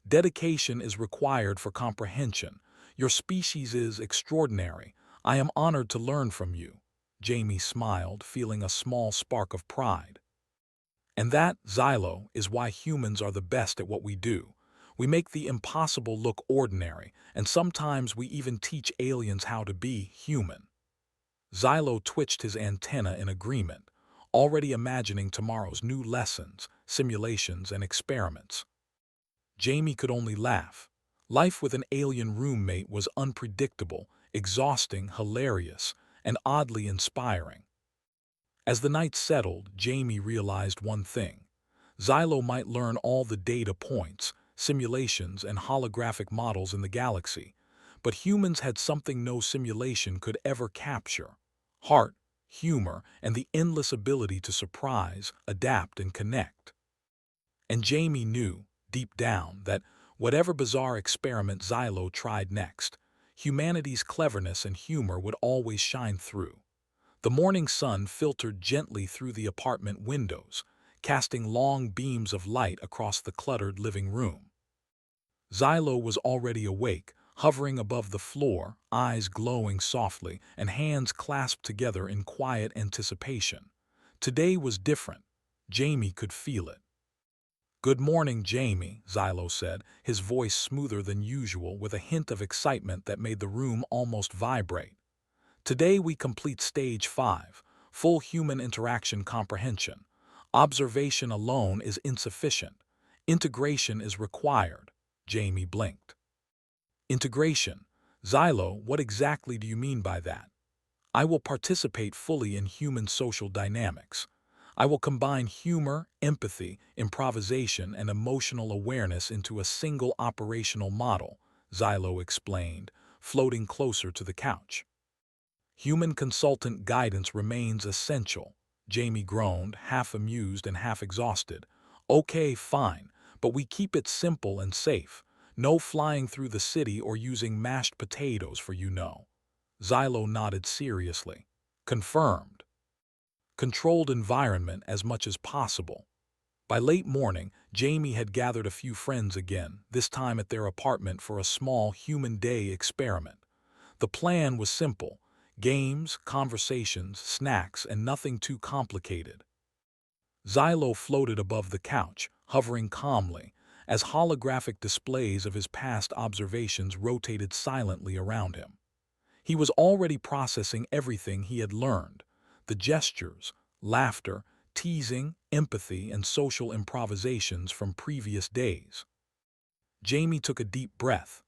"Dedication is required for comprehension. Your species is extraordinary. I am honored to learn from you." Jamie smiled, feeling a small spark of pride. "And that, Xylo, is why humans are the best at what we do. We make the impossible look ordinary, and sometimes we even teach aliens how to be human." Xylo twitched his antenna in agreement, already imagining tomorrow's new lessons, simulations, and experiments. Jamie could only laugh. Life with an alien roommate was unpredictable, exhausting, hilarious, and oddly inspiring. As the night settled, Jamie realized one thing: Xylo might learn all the data points, simulations, and holographic models in the galaxy, but humans had something no simulation could ever capture: heart, humor, and the endless ability to surprise, adapt, and connect. And Jamie knew, deep down, that whatever bizarre experiment Xylo tried next, humanity's cleverness and humor would always shine through. The morning sun filtered gently through the apartment windows, casting long beams of light across the cluttered living room. Xylo was already awake, hovering above the floor, eyes glowing softly, and hands clasped together in quiet anticipation. Today was different. Jamie could feel it. "Good morning, Jamie," Xylo said, his voice smoother than usual with a hint of excitement that made the room almost vibrate. "Today we complete Stage 5, full human interaction comprehension. Observation alone is insufficient. Integration is required." Jamie blinked. "Integration? Xylo, what exactly do you mean by that?" "I will participate fully in human social dynamics. I will combine humor, empathy, improvisation, and emotional awareness into a single operational model," Xylo explained, floating closer to the couch. "Human consultant guidance remains essential," Jamie groaned, half amused and half exhausted. "Okay, fine, but we keep it simple and safe. No flying through the city or using mashed potatoes for you know." Xylo nodded seriously. "Confirmed. Controlled environment as much as possible." By late morning, Jamie had gathered a few friends again, this time at their apartment for a small human day experiment. The plan was simple: games, conversations, snacks, and nothing too complicated. Xylo floated above the couch, hovering calmly, as holographic displays of his past observations rotated silently around him. He was already processing everything he had learned: the gestures, laughter, teasing, empathy, and social improvisations from previous days. Jamie took a deep breath.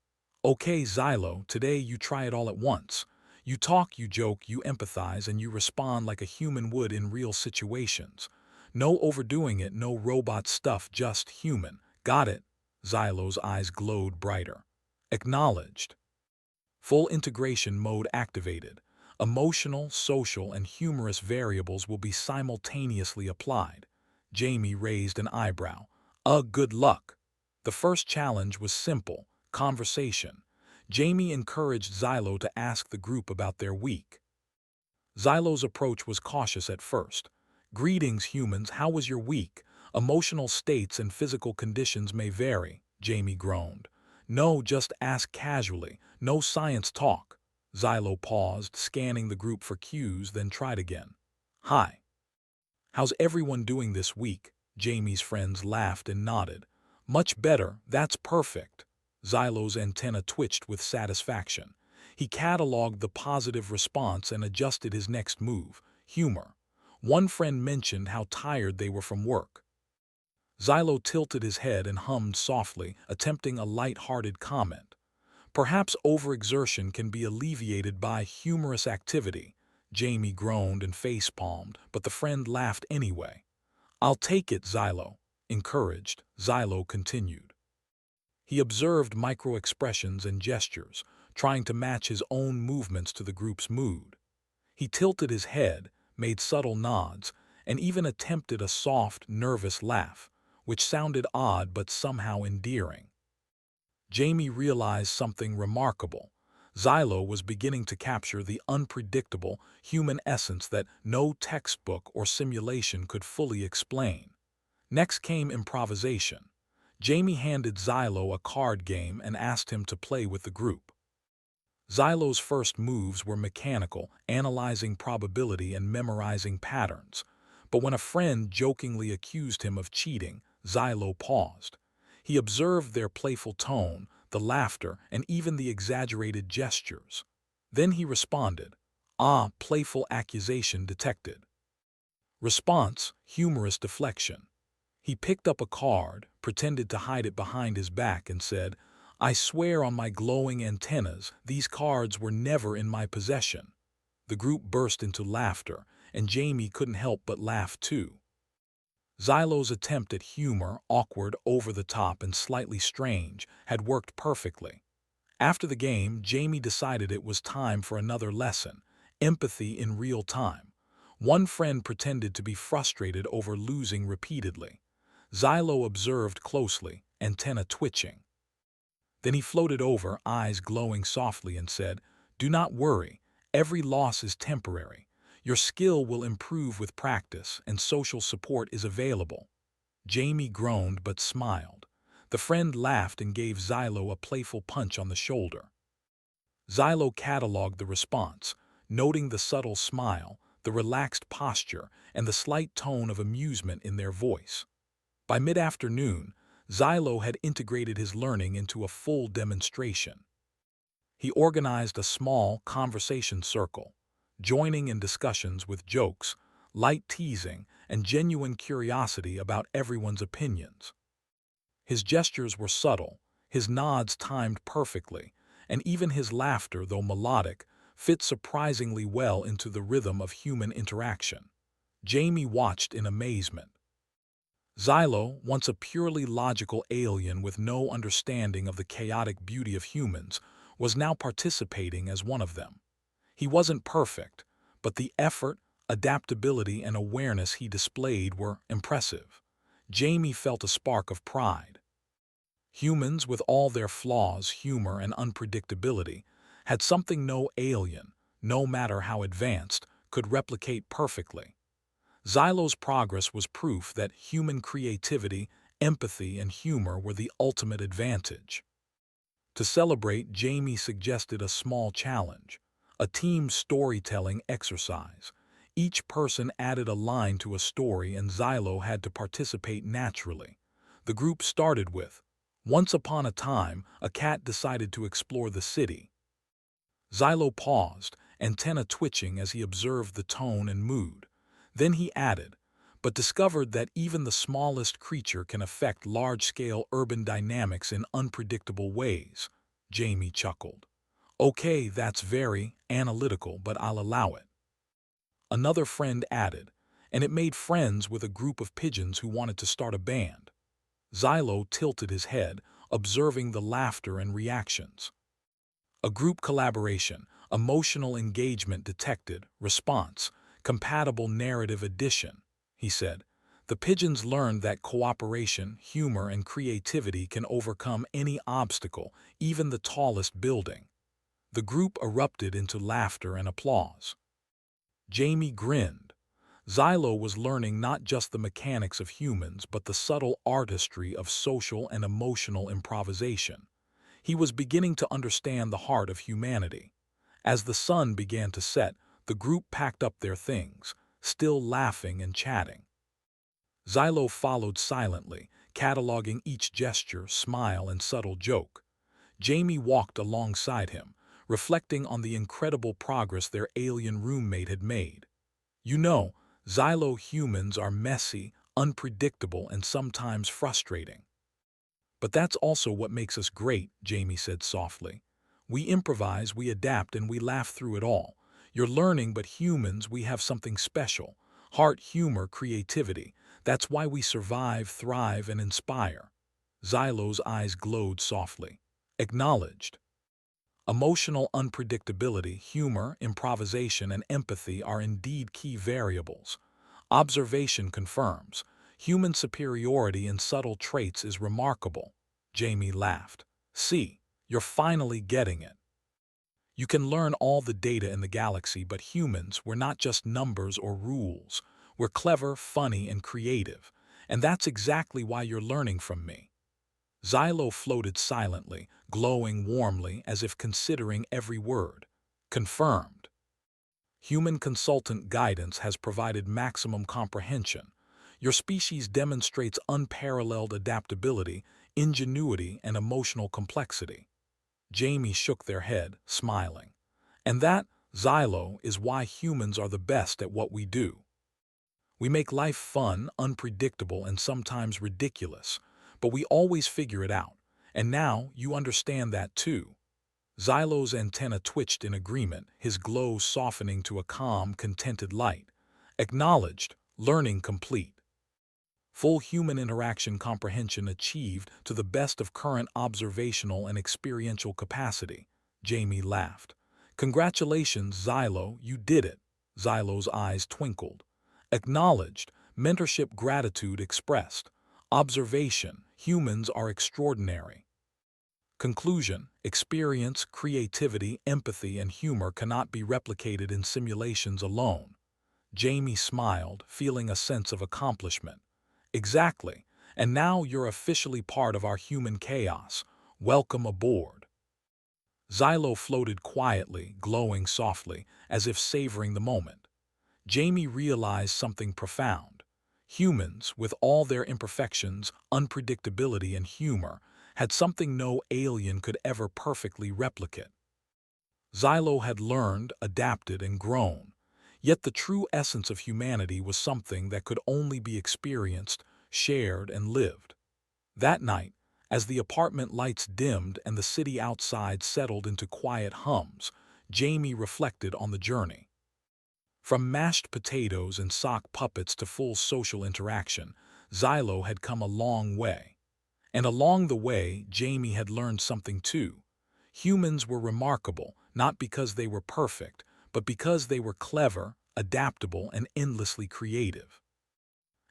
"Okay, Xylo, today you try it all at once. You talk, you joke, you empathize, and you respond like a human would in real situations. No overdoing it, no robot stuff, just human. Got it?" Xylo's eyes glowed brighter. "Acknowledged." Full integration mode activated. Emotional, social, and humorous variables will be simultaneously applied. Jamie raised an eyebrow. Good luck." The first challenge was simple: conversation. Jamie encouraged Xylo to ask the group about their week. Xylo's approach was cautious at first. "Greetings, humans, how was your week? Emotional states and physical conditions may vary," Jamie groaned. "No, just ask casually. No science talk." Xylo paused, scanning the group for cues, then tried again. "Hi. How's everyone doing this week?" Jamie's friends laughed and nodded. "Much better, that's perfect." Xylo's antenna twitched with satisfaction. He cataloged the positive response and adjusted his next move: humor. One friend mentioned how tired they were from work. Xylo tilted his head and hummed softly, attempting a light-hearted comment. Perhaps overexertion can be alleviated by humorous activity. Jamie groaned and facepalmed, but the friend laughed anyway. I'll take it, Xylo. Encouraged, Xylo continued. He observed micro-expressions and gestures, trying to match his own movements to the group's mood. He tilted his head, made subtle nods, and even attempted a soft, nervous laugh, which sounded odd but somehow endearing. Jamie realized something remarkable. Xylo was beginning to capture the unpredictable human essence that no textbook or simulation could fully explain. Next came improvisation. Jamie handed Xylo a card game and asked him to play with the group. Xylo's first moves were mechanical, analyzing probability and memorizing patterns. But when a friend jokingly accused him of cheating, Xylo paused. He observed their playful tone, the laughter, and even the exaggerated gestures. Then he responded, "Ah, playful accusation detected." Response, humorous deflection. He picked up a card, pretended to hide it behind his back, and said, "I swear on my glowing antennas, these cards were never in my possession." The group burst into laughter, and Jamie couldn't help but laugh too. Xylo's attempt at humor, awkward, over the top, and slightly strange, had worked perfectly. After the game, Jamie decided it was time for another lesson, empathy in real time. One friend pretended to be frustrated over losing repeatedly. Xylo observed closely, antenna twitching. Then he floated over, eyes glowing softly, and said, "Do not worry, every loss is temporary. Your skill will improve with practice, and social support is available." Jamie groaned but smiled. The friend laughed and gave Xylo a playful punch on the shoulder. Xylo cataloged the response, noting the subtle smile, the relaxed posture, and the slight tone of amusement in their voice. By mid-afternoon, Xylo had integrated his learning into a full demonstration. He organized a small conversation circle, joining in discussions with jokes, light teasing, and genuine curiosity about everyone's opinions. His gestures were subtle, his nods timed perfectly, and even his laughter, though melodic, fit surprisingly well into the rhythm of human interaction. Jamie watched in amazement. Xylo, once a purely logical alien with no understanding of the chaotic beauty of humans, was now participating as one of them. He wasn't perfect, but the effort, adaptability, and awareness he displayed were impressive. Jamie felt a spark of pride. Humans, with all their flaws, humor, and unpredictability, had something no alien, no matter how advanced, could replicate perfectly. Xylo's progress was proof that human creativity, empathy, and humor were the ultimate advantage. To celebrate, Jamie suggested a small challenge, a team storytelling exercise. Each person added a line to a story and Xylo had to participate naturally. The group started with, "Once upon a time, a cat decided to explore the city." Xylo paused, antenna twitching as he observed the tone and mood. Then he added, "But discovered that even the smallest creature can affect large-scale urban dynamics in unpredictable ways." Jamie chuckled. "Okay, that's very analytical, but I'll allow it." Another friend added, "And it made friends with a group of pigeons who wanted to start a band." Xylo tilted his head, observing the laughter and reactions. A group collaboration, emotional engagement detected, response, compatible narrative addition, he said. The pigeons learned that cooperation, humor, and creativity can overcome any obstacle, even the tallest building. The group erupted into laughter and applause. Jamie grinned. Xylo was learning not just the mechanics of humans, but the subtle artistry of social and emotional improvisation. He was beginning to understand the heart of humanity. As the sun began to set, the group packed up their things, still laughing and chatting. Xylo followed silently, cataloging each gesture, smile, and subtle joke. Jamie walked alongside him, reflecting on the incredible progress their alien roommate had made. "You know, Xylo, humans are messy, unpredictable, and sometimes frustrating. But that's also what makes us great, Jamie said softly. We improvise, we adapt, and we laugh through it all. You're learning, but humans, we have something special. Heart, humor, creativity. That's why we survive, thrive, and inspire. Xylo's eyes glowed softly. Acknowledged. Emotional unpredictability, humor, improvisation, and empathy are indeed key variables. Observation confirms. Human superiority in subtle traits is remarkable. Jamie laughed. See, you're finally getting it. You can learn all the data in the galaxy, but humans, we're not just numbers or rules. We're clever, funny, and creative. And that's exactly why you're learning from me. Xylo floated silently, glowing warmly as if considering every word. Confirmed. Human consultant guidance has provided maximum comprehension. Your species demonstrates unparalleled adaptability, ingenuity, and emotional complexity. Jamie shook their head, smiling. And that, Xylo, is why humans are the best at what we do. We make life fun, unpredictable, and sometimes ridiculous, but we always figure it out. And now you understand that too. Xylo's antenna twitched in agreement, his glow softening to a calm, contented light. Acknowledged, learning complete. Full human interaction comprehension achieved to the best of current observational and experiential capacity. Jamie laughed. Congratulations, Xylo, you did it. Xylo's eyes twinkled. Acknowledged, mentorship gratitude expressed. Observation, humans are extraordinary. Conclusion, experience, creativity, empathy, and humor cannot be replicated in simulations alone. Jamie smiled, feeling a sense of accomplishment. Exactly, and now you're officially part of our human chaos. Welcome aboard. Xylo floated quietly, glowing softly, as if savoring the moment. Jamie realized something profound. Humans, with all their imperfections, unpredictability, and humor, had something no alien could ever perfectly replicate. Xylo had learned, adapted, and grown. Yet the true essence of humanity was something that could only be experienced, shared, and lived. That night, as the apartment lights dimmed and the city outside settled into quiet hums, Jamie reflected on the journey. From mashed potatoes and sock puppets to full social interaction, Xylo had come a long way. And along the way, Jamie had learned something too. Humans were remarkable, not because they were perfect, but because they were clever, adaptable, and endlessly creative.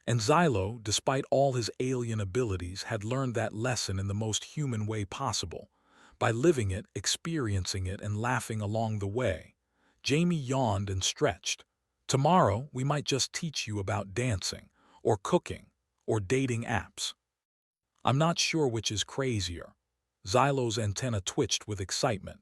And Xylo, despite all his alien abilities, had learned that lesson in the most human way possible, by living it, experiencing it, and laughing along the way. Jamie yawned and stretched. Tomorrow, we might just teach you about dancing, or cooking, or dating apps. I'm not sure which is crazier. Xylo's antenna twitched with excitement.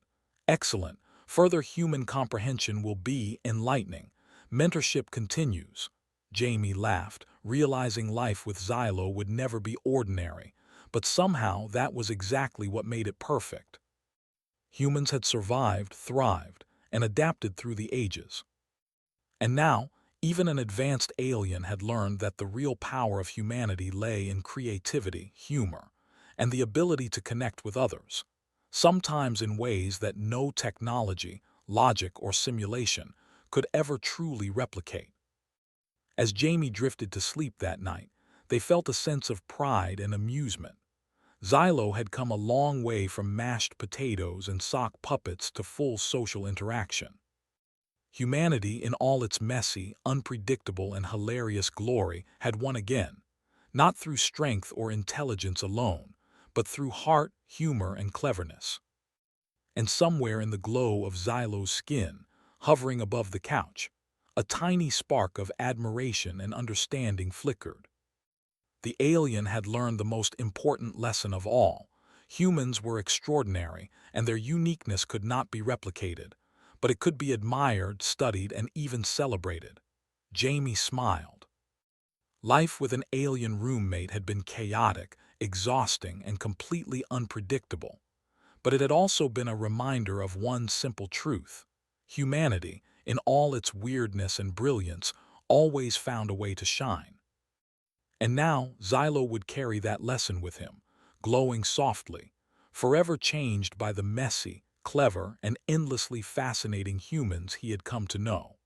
Excellent. Further human comprehension will be enlightening. Mentorship continues. Jamie laughed, realizing life with Xylo would never be ordinary, but somehow that was exactly what made it perfect. Humans had survived, thrived, and adapted through the ages. And now, even an advanced alien had learned that the real power of humanity lay in creativity, humor, and the ability to connect with others, sometimes in ways that no technology, logic, or simulation could ever truly replicate. As Jamie drifted to sleep that night, they felt a sense of pride and amusement. Xylo had come a long way from mashed potatoes and sock puppets to full social interaction. Humanity, in all its messy, unpredictable, and hilarious glory, had won again, not through strength or intelligence alone, but through heart, humor, and cleverness. And somewhere in the glow of Xylo's skin, hovering above the couch, a tiny spark of admiration and understanding flickered. The alien had learned the most important lesson of all. Humans were extraordinary, and their uniqueness could not be replicated, but it could be admired, studied, and even celebrated. Jamie smiled. Life with an alien roommate had been chaotic, exhausting, and completely unpredictable, but it had also been a reminder of one simple truth. Humanity, in all its weirdness and brilliance, always found a way to shine. And now Xylo would carry that lesson with him, glowing softly, forever changed by the messy, clever, and endlessly fascinating humans he had come to know.